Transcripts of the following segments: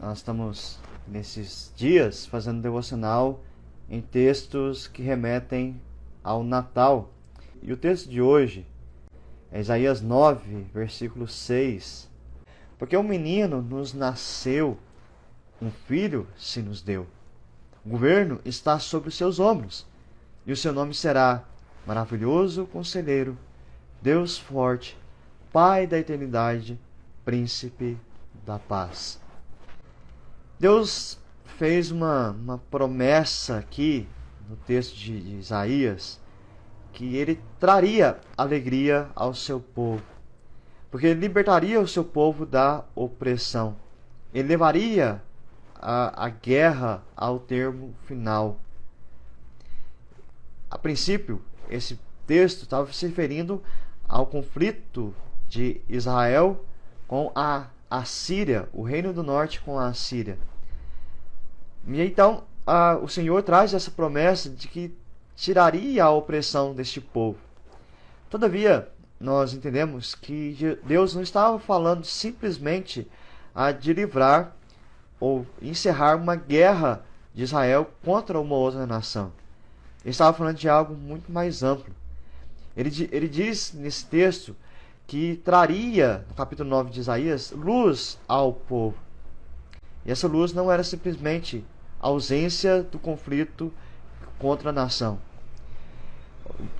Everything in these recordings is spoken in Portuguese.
Nós estamos nesses dias fazendo devocional em textos que remetem ao Natal. E o texto de hoje é Isaías 9, versículo 6. Porque um menino nos nasceu, um filho se nos deu. O governo está sobre os seus ombros, e o seu nome será Maravilhoso Conselheiro, Deus Forte, Pai da Eternidade, Príncipe da Paz. Deus fez uma promessa aqui no texto de Isaías, que ele traria alegria ao seu povo, porque ele libertaria o seu povo da opressão. Ele levaria a guerra ao termo final. A princípio, esse texto estava se referindo ao conflito de Israel com a Assíria, o reino do norte com a Assíria. E então o Senhor traz essa promessa de que tiraria a opressão deste povo. Todavia, nós entendemos que Deus não estava falando simplesmente de livrar ou encerrar uma guerra de Israel contra uma outra nação. Ele estava falando de algo muito mais amplo. Ele diz nesse texto que traria, no capítulo 9 de Isaías, luz ao povo. E essa luz não era simplesmente a ausência do conflito contra a nação.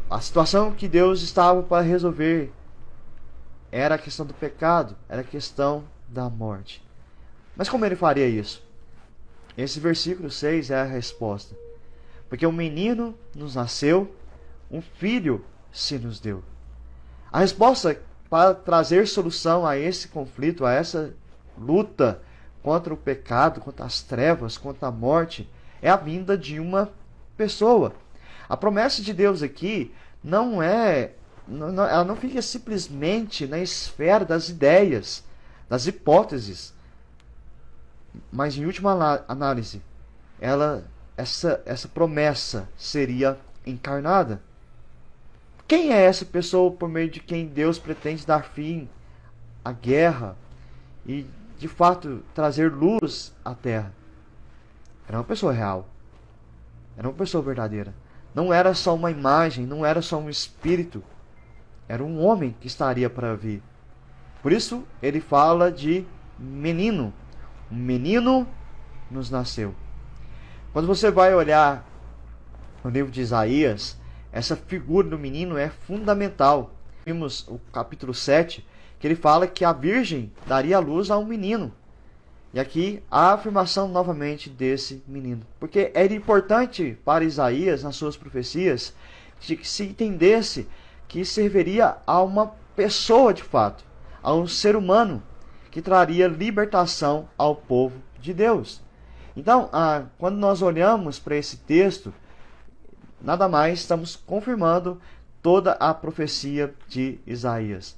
A situação que Deus estava para resolver era a questão do pecado, era a questão da morte. Mas como ele faria isso? Esse versículo 6 é a resposta. Porque um menino nos nasceu, um filho se nos deu. A resposta para trazer solução a esse conflito, a essa luta contra o pecado, contra as trevas, contra a morte, é a vinda de uma pessoa. A promessa de Deus aqui ela não fica simplesmente na esfera das ideias, das hipóteses, mas em última análise, essa promessa seria encarnada. Quem é essa pessoa por meio de quem Deus pretende dar fim à guerra e, de fato, trazer luz à terra? Era uma pessoa real. Era uma pessoa verdadeira. Não era só uma imagem, não era só um espírito. Era um homem que estaria para vir. Por isso, ele fala de menino. Um menino nos nasceu. Quando você vai olhar no livro de Isaías, essa figura do menino é fundamental. Vimos o capítulo 7, que ele fala que a virgem daria luz a um menino. E aqui a afirmação novamente desse menino. Porque era importante para Isaías, nas suas profecias, que se entendesse que serviria a uma pessoa de fato, a um ser humano, que traria libertação ao povo de Deus. Então, quando nós olhamos para esse texto, nada mais estamos confirmando toda a profecia de Isaías.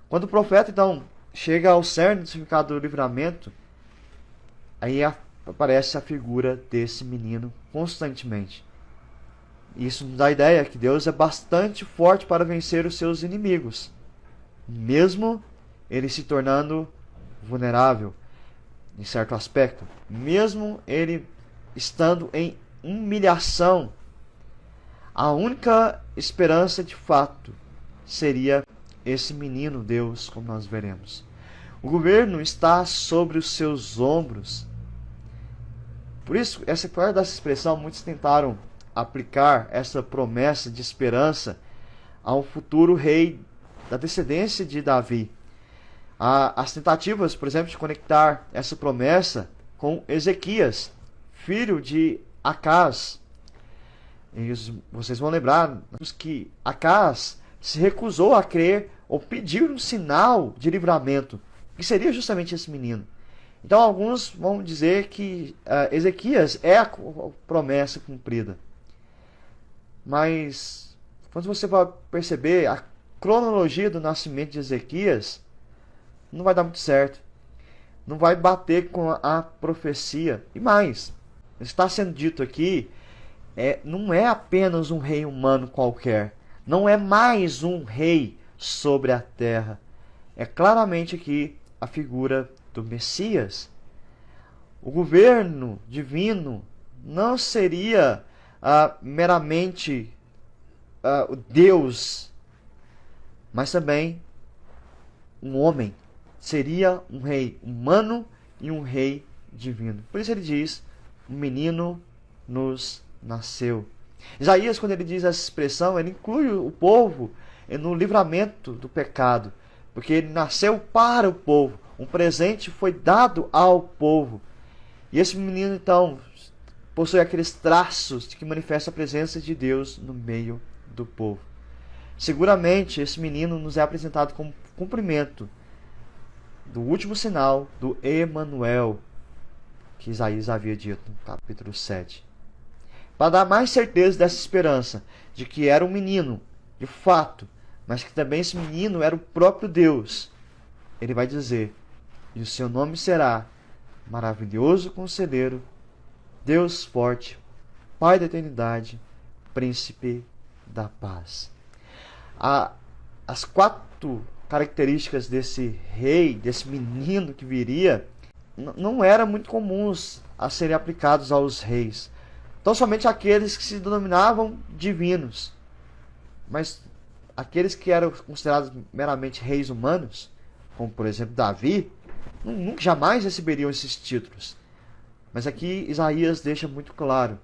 Quando o profeta, então, chega ao cerne do significado do livramento, aí aparece a figura desse menino constantemente. Isso nos dá a ideia que Deus é bastante forte para vencer os seus inimigos, mesmo ele se tornando vulnerável em certo aspecto, mesmo ele estando em humilhação. A única esperança de fato seria esse menino Deus, como nós veremos. O governo está sobre os seus ombros. Por isso, dessa expressão, muitos tentaram aplicar essa promessa de esperança a um futuro rei da descendência de Davi. As tentativas, por exemplo, de conectar essa promessa com Ezequias, filho de Acaz. E vocês vão lembrar que Acaz se recusou a crer ou pedir um sinal de livramento, que seria justamente esse menino. Então alguns vão dizer que Ezequias é a promessa cumprida. Mas quando você vai perceber a cronologia do nascimento de Ezequias, não vai dar muito certo. Não vai bater com a profecia. E mais, está sendo dito aqui, não é apenas um rei humano qualquer. Não é mais um rei sobre a terra. É claramente aqui a figura do Messias. O governo divino não seria meramente o Deus, mas também um homem. Seria um rei humano e um rei divino. Por isso ele diz: um menino nos nasceu. Isaías, quando ele diz essa expressão, ele inclui o povo no livramento do pecado, porque ele nasceu para o povo. Um presente foi dado ao povo. E esse menino, então, possui aqueles traços que manifestam a presença de Deus no meio do povo. Seguramente, esse menino nos é apresentado como cumprimento do último sinal do Emanuel, que Isaías havia dito no capítulo 7. Para dar mais certeza dessa esperança, de que era um menino, de fato, mas que também esse menino era o próprio Deus, ele vai dizer: e o seu nome será Maravilhoso Conselheiro, Deus Forte, Pai da Eternidade, Príncipe da Paz. As 4 características desse rei, desse menino que viria, não eram muito comuns a serem aplicados aos reis. Então somente aqueles que se denominavam divinos. Mas aqueles que eram considerados meramente reis humanos, como por exemplo Davi, nunca jamais receberiam esses títulos. Mas aqui Isaías deixa muito claro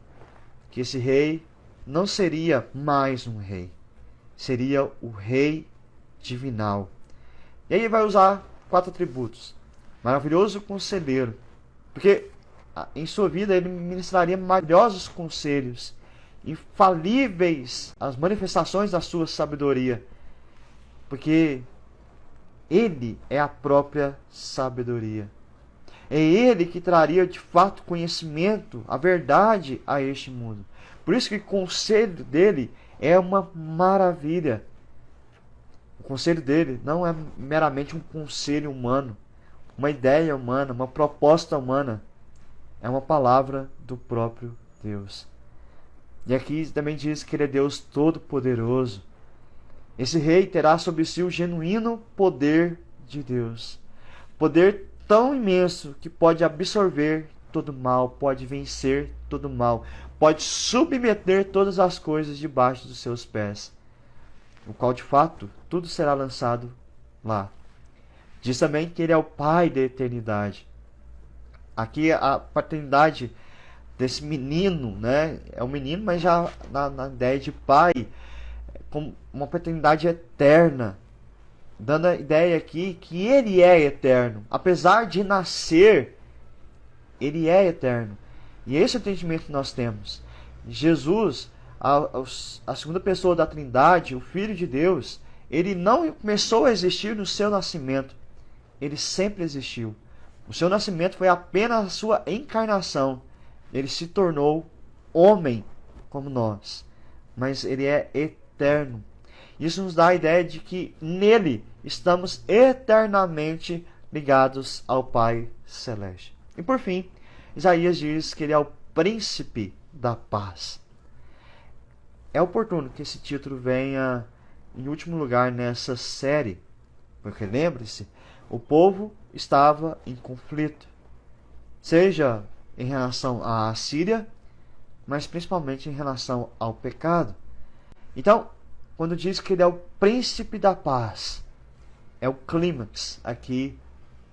que esse rei não seria mais um rei. Seria o rei divinal. E aí ele vai usar 4 atributos. Maravilhoso conselheiro. Porque em sua vida ele ministraria maravilhosos conselhos, infalíveis as manifestações da sua sabedoria. Porque ele é a própria sabedoria. É ele que traria de fato conhecimento, a verdade a este mundo. Por isso que o conselho dele é uma maravilha. O conselho dele não é meramente um conselho humano, uma ideia humana, uma proposta humana. É uma palavra do próprio Deus. E aqui também diz que ele é Deus Todo-Poderoso. Esse rei terá sobre si o genuíno poder de Deus. Poder tão imenso que pode absorver todo mal, pode vencer todo mal, pode submeter todas as coisas debaixo dos seus pés. O qual, de fato, tudo será lançado lá. Diz também que ele é o Pai da eternidade. Aqui a paternidade desse menino, né? É um menino, mas já na ideia de pai, com uma paternidade eterna, dando a ideia aqui que ele é eterno. Apesar de nascer, ele é eterno. E esse é o entendimento que nós temos. Jesus, a segunda pessoa da Trindade, o Filho de Deus, ele não começou a existir no seu nascimento. Ele sempre existiu. O seu nascimento foi apenas a sua encarnação. Ele se tornou homem como nós. Mas ele é eterno. Isso nos dá a ideia de que nele estamos eternamente ligados ao Pai Celeste. E por fim, Isaías diz que ele é o príncipe da paz. É oportuno que esse título venha em último lugar nessa série, porque lembre-se, o povo estava em conflito, seja em relação à Assíria, mas principalmente em relação ao pecado. Então, quando diz que ele é o príncipe da paz, é o clímax aqui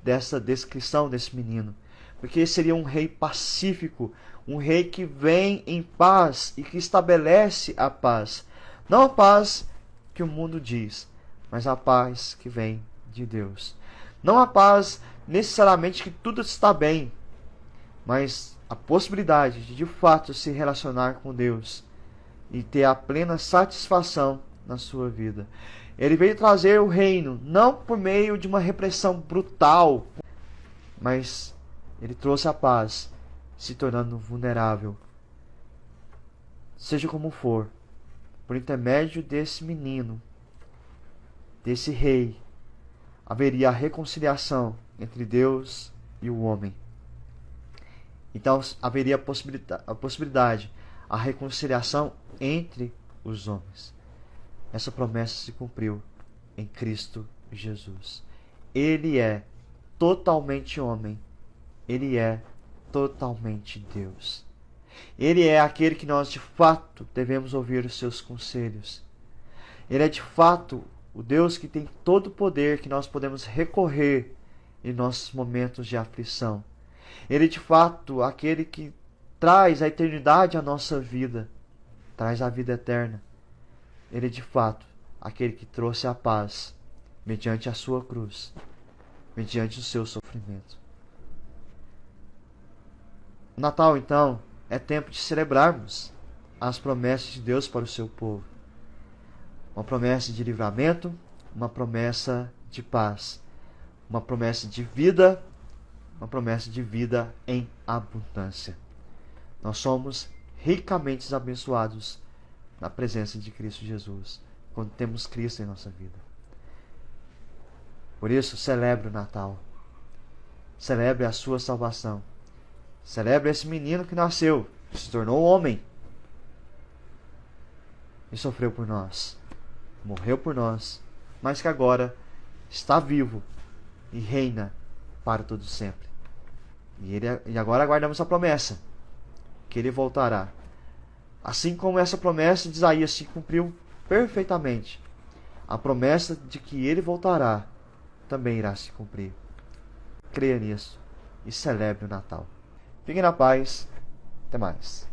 dessa descrição desse menino. Porque seria um rei pacífico, um rei que vem em paz e que estabelece a paz. Não a paz que o mundo diz, mas a paz que vem de Deus. Não a paz necessariamente que tudo está bem, mas a possibilidade de fato se relacionar com Deus e ter a plena satisfação na sua vida. Ele veio trazer o reino, não por meio de uma repressão brutal, mas ele trouxe a paz, se tornando vulnerável. Seja como for, por intermédio desse menino, desse rei, haveria a reconciliação entre Deus e o homem. Então haveria a possibilidade, a reconciliação entre os homens. Essa promessa se cumpriu em Cristo Jesus. Ele é totalmente homem. Ele é totalmente Deus. Ele é aquele que nós de fato devemos ouvir os seus conselhos. Ele é de fato o Deus que tem todo o poder, que nós podemos recorrer em nossos momentos de aflição. Ele é de fato aquele que traz a eternidade à nossa vida, traz a vida eterna. Ele é de fato aquele que trouxe a paz mediante a sua cruz, mediante o seu sofrimento. O Natal, então, é tempo de celebrarmos as promessas de Deus para o seu povo. Uma promessa de livramento, uma promessa de paz, uma promessa de vida, uma promessa de vida em abundância. Nós somos ricamente abençoados na presença de Cristo Jesus, quando temos Cristo em nossa vida. Por isso, celebre o Natal. Celebre a sua salvação. Celebre esse menino que nasceu, que se tornou homem e sofreu por nós, morreu por nós, mas que agora está vivo e reina para todo sempre. E agora aguardamos a promessa, que ele voltará. Assim como essa promessa de Isaías se cumpriu perfeitamente, a promessa de que ele voltará também irá se cumprir. Creia nisso e celebre o Natal. Fiquem na paz. Até mais.